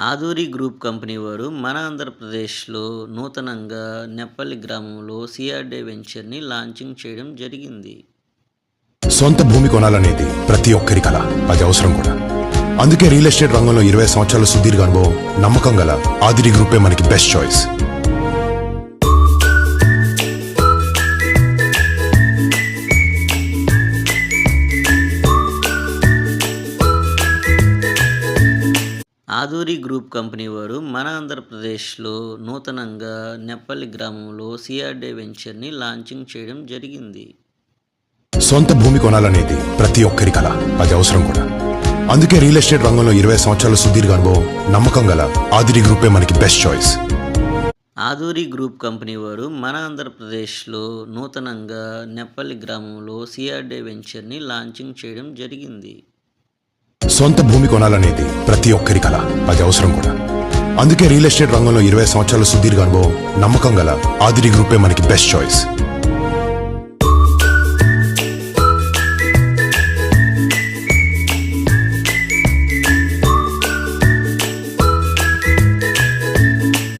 Aduri group company వారు మన ఆంధ్రప్రదేశ్లో నూతనంగా నెప్పల్లి గ్రామంలో సిఆర్డే వెంచర్ని లాంచింగ్ చేయడం జరిగింది. సొంత భూమి కొనాలనేది ప్రతి ఒక్కరి కల, అది అవసరం కూడా. అందుకే రియల్ ఎస్టేట్ రంగంలో 20 సంవత్సరాల సుదీర్ఘ అనుభవం, నమ్మకం గల ఆదిరి గ్రూపే మనకి best choice. Aduri group company వారు మన ఆంధ్రప్రదేశ్లో నూతనంగా నెప్పల్లి గ్రామంలో సిఆర్డే వెంచర్ని లాంచింగ్ చేయడం జరిగింది. సొంత భూమి కొనాలనేది ప్రతి ఒక్కరి కల, అది అవసరం కూడా. అందుకే రియల్ ఎస్టేట్ రంగంలో 20 సంవత్సరాల సుదీర్ఘ అనుభవం, నమ్మకం గల ఆదిరి గ్రూపే మనకి best choice. Aduri group company వారు మన ఆంధ్రప్రదేశ్లో నూతనంగా నెప్పల్లి గ్రామంలో సిఆర్డే వెంచర్ని లాంచింగ్ చేయడం జరిగింది. సొంత భూమి కొనాలనేది ప్రతి ఒక్కరి కల, అది అవసరం కూడా. అందుకే రియల్ ఎస్టేట్ రంగంలో 20 సంవత్సరాల సుదీర్ఘ అనుభవం, నమ్మకం గల ఆదిరి గ్రూపే మనకి బెస్ట్ చాయిస్.